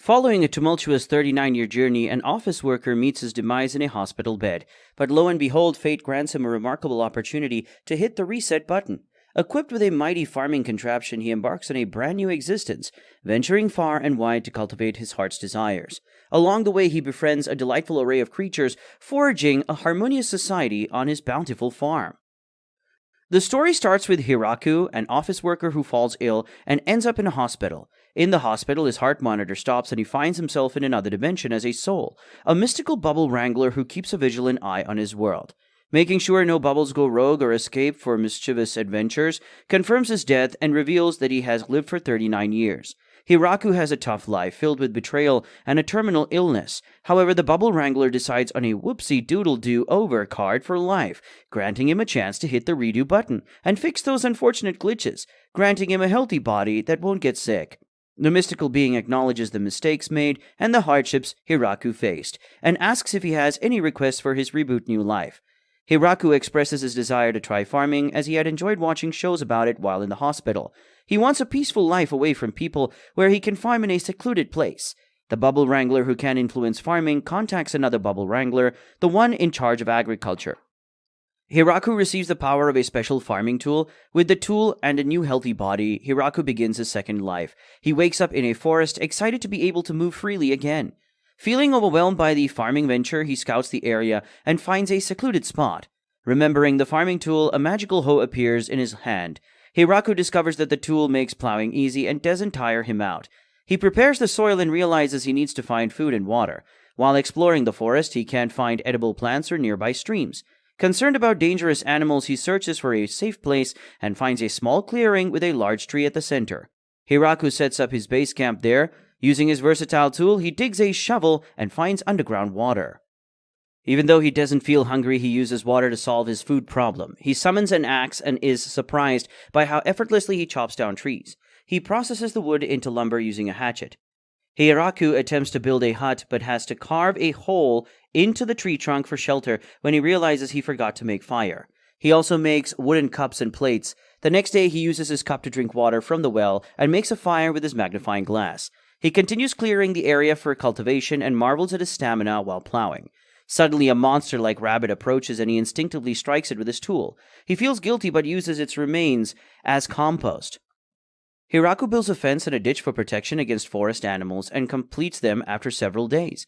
Following a tumultuous 39-year journey, an office worker meets his demise in a hospital bed. But lo and behold, fate grants him a remarkable opportunity to hit the reset button. Equipped with a mighty farming contraption, he embarks on a brand new existence, venturing far and wide to cultivate his heart's desires. Along the way, he befriends a delightful array of creatures, forging a harmonious society on his bountiful farm. The story starts with Hiraku, an office worker who falls ill and ends up in a hospital. In the hospital, his heart monitor stops and he finds himself in another dimension as a soul, a mystical bubble wrangler who keeps a vigilant eye on his world. Making sure no bubbles go rogue or escape for mischievous adventures, confirms his death and reveals that he has lived for 39 years. Hiraku has a tough life filled with betrayal and a terminal illness. However, the Bubble Wrangler decides on a whoopsie-doodle-do-over card for life, granting him a chance to hit the redo button and fix those unfortunate glitches, granting him a healthy body that won't get sick. The mystical being acknowledges the mistakes made and the hardships Hiraku faced, and asks if he has any requests for his reboot new life. Hiraku expresses his desire to try farming as he had enjoyed watching shows about it while in the hospital. He wants a peaceful life away from people where he can farm in a secluded place. The Bubble Wrangler who can influence farming contacts another Bubble Wrangler, the one in charge of agriculture. Hiraku receives the power of a special farming tool. With the tool and a new healthy body, Hiraku begins his second life. He wakes up in a forest, excited to be able to move freely again. Feeling overwhelmed by the farming venture, he scouts the area and finds a secluded spot. Remembering the farming tool, a magical hoe appears in his hand. Hiraku discovers that the tool makes plowing easy and doesn't tire him out. He prepares the soil and realizes he needs to find food and water. While exploring the forest, he can't find edible plants or nearby streams. Concerned about dangerous animals, he searches for a safe place and finds a small clearing with a large tree at the center. Hiraku sets up his base camp there. Using his versatile tool, he digs a shovel and finds underground water. Even though he doesn't feel hungry, he uses water to solve his food problem. He summons an axe and is surprised by how effortlessly he chops down trees. He processes the wood into lumber using a hatchet. Hiraku attempts to build a hut but has to carve a hole into the tree trunk for shelter when he realizes he forgot to make fire. He also makes wooden cups and plates. The next day, he uses his cup to drink water from the well and makes a fire with his magnifying glass. He continues clearing the area for cultivation and marvels at his stamina while plowing. Suddenly, a monster-like rabbit approaches and he instinctively strikes it with his tool. He feels guilty but uses its remains as compost. Hiraku builds a fence and a ditch for protection against forest animals and completes them after several days.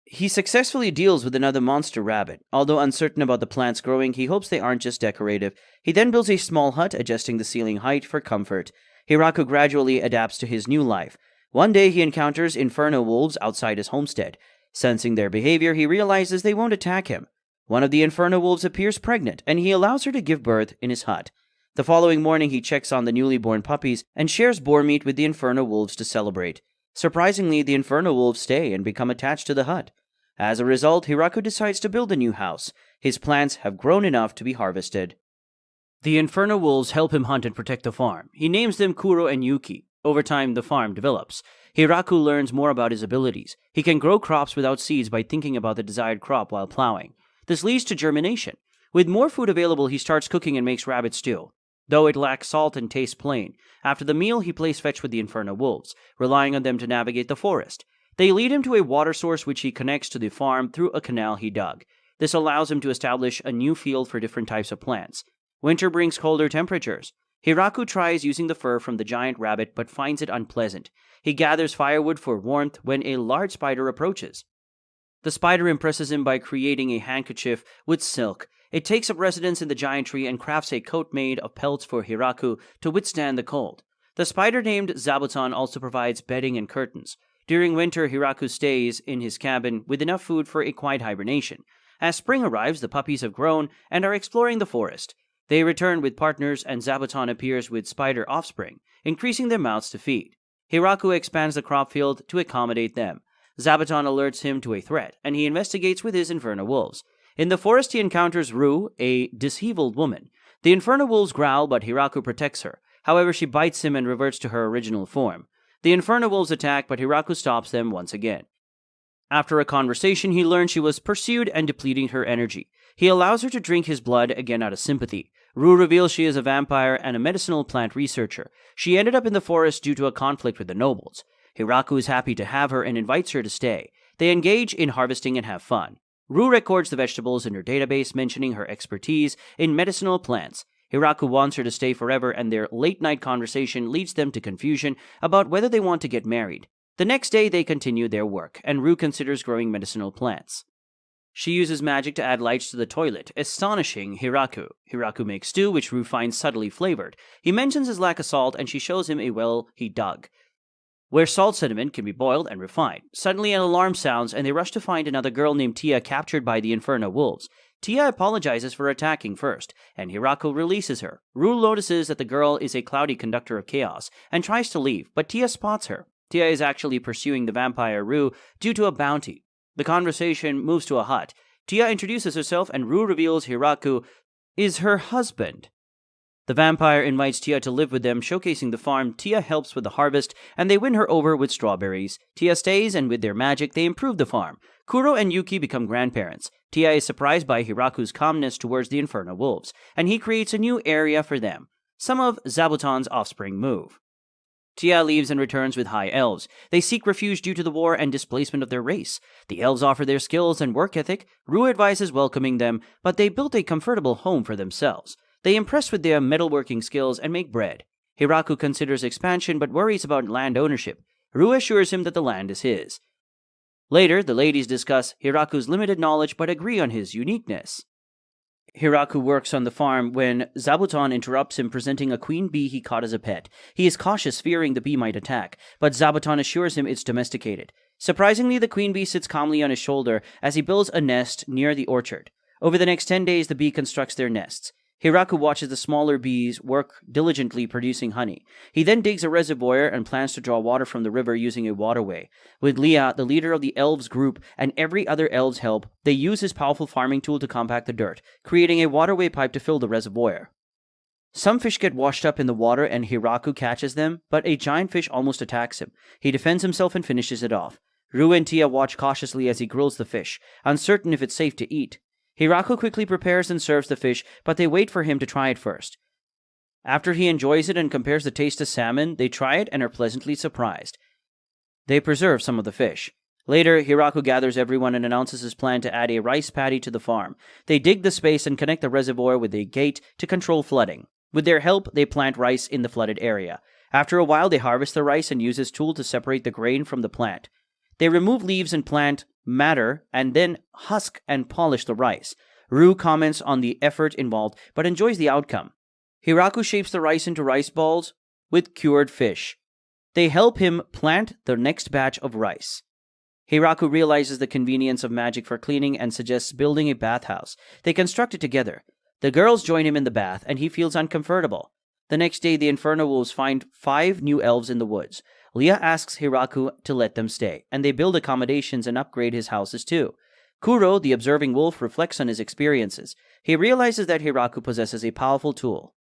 He successfully deals with another monster rabbit. Although uncertain about the plants growing, he hopes they aren't just decorative. He then builds a small hut, adjusting the ceiling height for comfort. Hiraku gradually adapts to his new life. One day, he encounters inferno wolves outside his homestead. Sensing their behavior, he realizes they won't attack him. One of the inferno wolves appears pregnant, and he allows her to give birth in his hut. The following morning, he checks on the newly born puppies and shares boar meat with the inferno wolves to celebrate. Surprisingly, the inferno wolves stay and become attached to the hut. As a result, Hiraku decides to build a new house. His plants have grown enough to be harvested. The inferno wolves help him hunt and protect the farm. He names them Kuro and Yuki. Over time, the farm develops. Hiraku learns more about his abilities. He can grow crops without seeds by thinking about the desired crop while plowing. This leads to germination. With more food available, he starts cooking and makes rabbit stew. Though it lacks salt and tastes plain, after the meal he plays fetch with the inferno wolves, relying on them to navigate the forest. They lead him to a water source which he connects to the farm through a canal he dug. This allows him to establish a new field for different types of plants. Winter brings colder temperatures. Hiraku tries using the fur from the giant rabbit but finds it unpleasant. He gathers firewood for warmth when a large spider approaches. The spider impresses him by creating a handkerchief with silk. It takes up residence in the giant tree and crafts a coat made of pelts for Hiraku to withstand the cold. The spider named Zabuton also provides bedding and curtains. During winter, Hiraku stays in his cabin with enough food for a quiet hibernation. As spring arrives, the puppies have grown and are exploring the forest. They return with partners and Zabuton appears with spider offspring, increasing their mouths to feed. Hiraku expands the crop field to accommodate them. Zabuton alerts him to a threat, and he investigates with his inferno wolves. In the forest, he encounters Rue, a disheveled woman. The inferno wolves growl, but Hiraku protects her. However, she bites him and reverts to her original form. The inferno wolves attack, but Hiraku stops them once again. After a conversation, he learns she was pursued and depleting her energy. He allows her to drink his blood, again out of sympathy. Rue reveals she is a vampire and a medicinal plant researcher. She ended up in the forest due to a conflict with the nobles. Hiraku is happy to have her and invites her to stay. They engage in harvesting and have fun. Rue records the vegetables in her database, mentioning her expertise in medicinal plants. Hiraku wants her to stay forever, and their late-night conversation leads them to confusion about whether they want to get married. The next day, they continue their work, and Rue considers growing medicinal plants. She uses magic to add lights to the toilet, astonishing Hiraku. Hiraku makes stew, which Rue finds subtly flavored. He mentions his lack of salt, and she shows him a well he dug, where salt sediment can be boiled and refined. Suddenly, an alarm sounds, and they rush to find another girl named Tia captured by the Inferno Wolves. Tia apologizes for attacking first, and Hiraku releases her. Rue notices that the girl is a cloudy conductor of chaos, and tries to leave, but Tia spots her. Tia is actually pursuing the vampire Rue due to a bounty. The conversation moves to a hut. Tia introduces herself, and Rue reveals Hiraku is her husband. The vampire invites Tia to live with them, showcasing the farm. Tia helps with the harvest, and they win her over with strawberries. Tia stays, and with their magic, they improve the farm. Kuro and Yuki become grandparents. Tia is surprised by Hiraku's calmness towards the Inferno Wolves, and he creates a new area for them. Some of Zabuton's offspring move. Tia leaves and returns with high elves. They seek refuge due to the war and displacement of their race. The elves offer their skills and work ethic. Rue advises welcoming them, but they built a comfortable home for themselves. They impress with their metalworking skills and make bread. Hiraku considers expansion but worries about land ownership. Rue assures him that the land is his. Later, the ladies discuss Hiraku's limited knowledge but agree on his uniqueness. Hiraku works on the farm when Zabuton interrupts him, presenting a queen bee he caught as a pet. He is cautious, fearing the bee might attack, but Zabuton assures him it's domesticated. Surprisingly, the queen bee sits calmly on his shoulder as he builds a nest near the orchard. Over the next 10 days, the bee constructs their nests. Hiraku watches the smaller bees work diligently producing honey. He then digs a reservoir and plans to draw water from the river using a waterway. With Leah, the leader of the elves group, and every other elf's help, they use his powerful farming tool to compact the dirt, creating a waterway pipe to fill the reservoir. Some fish get washed up in the water and Hiraku catches them, but a giant fish almost attacks him. He defends himself and finishes it off. Rue and Tia watch cautiously as he grills the fish, uncertain if it's safe to eat. Hiraku quickly prepares and serves the fish, but they wait for him to try it first. After he enjoys it and compares the taste to salmon, they try it and are pleasantly surprised. They preserve some of the fish. Later, Hiraku gathers everyone and announces his plan to add a rice paddy to the farm. They dig the space and connect the reservoir with a gate to control flooding. With their help, they plant rice in the flooded area. After a while, they harvest the rice and use his tool to separate the grain from the plant. They remove leaves and plant matter and then husk and polish the rice. Rue comments on the effort involved but enjoys the outcome. Hiraku shapes the rice into rice balls with cured fish. They help him plant the next batch of rice. Hiraku realizes the convenience of magic for cleaning and suggests building a bathhouse. They construct it together. The girls join him in the bath, and he feels uncomfortable. The next day, the Inferno Wolves find 5 new elves in the woods. Leah asks Hiraku to let them stay, and they build accommodations and upgrade his houses too. Kuro, the observing wolf, reflects on his experiences. He realizes that Hiraku possesses a powerful tool.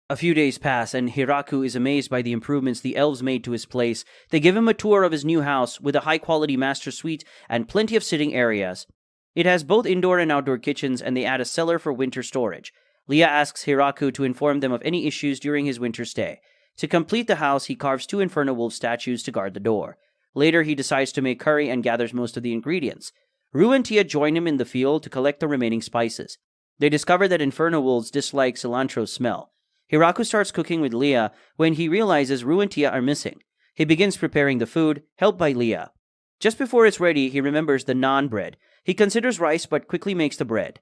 A few days pass, and Hiraku is amazed by the improvements the elves made to his place. They give him a tour of his new house with a high-quality master suite and plenty of sitting areas. It has both indoor and outdoor kitchens, and they add a cellar for winter storage. Leah asks Hiraku to inform them of any issues during his winter stay. To complete the house, he carves 2 Inferno Wolf statues to guard the door. Later, he decides to make curry and gathers most of the ingredients. Rue and Tia join him in the field to collect the remaining spices. They discover that Inferno Wolves dislike cilantro's smell. Hiraku starts cooking with Leah when he realizes Rue and Tia are missing. He begins preparing the food, helped by Leah. Just before it's ready, he remembers the naan bread. He considers rice but quickly makes the bread.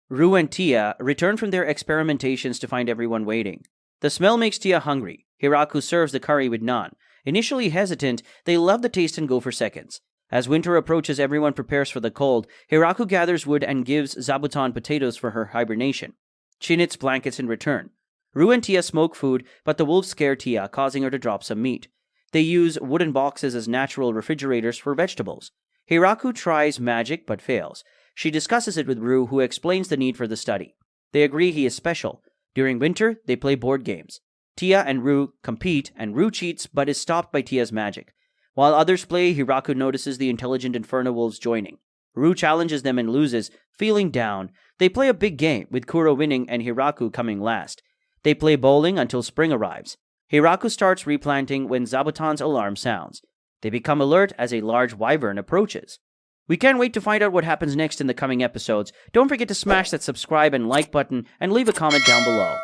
Rue and Tia return from their experimentations to find everyone waiting. The smell makes Tia hungry. Hiraku serves the curry with naan. Initially hesitant, they love the taste and go for seconds. As winter approaches, everyone prepares for the cold. Hiraku gathers wood and gives Zabuton potatoes for her hibernation. She knits blankets in return. Rue and Tia smoke food, but the wolves scare Tia, causing her to drop some meat. They use wooden boxes as natural refrigerators for vegetables. Hiraku tries magic but fails. She discusses it with Rue, who explains the need for the study. They agree he is special. During winter, they play board games. Tia and Rue compete, and Rue cheats but is stopped by Tia's magic. While others play, Hiraku notices the intelligent Inferno Wolves joining. Rue challenges them and loses, feeling down. They play a big game, with Kuro winning and Hiraku coming last. They play bowling until spring arrives. Hiraku starts replanting when Zabuton's alarm sounds. They become alert as a large wyvern approaches. We can't wait to find out what happens next in the coming episodes. Don't forget to smash that subscribe and like button and leave a comment down below.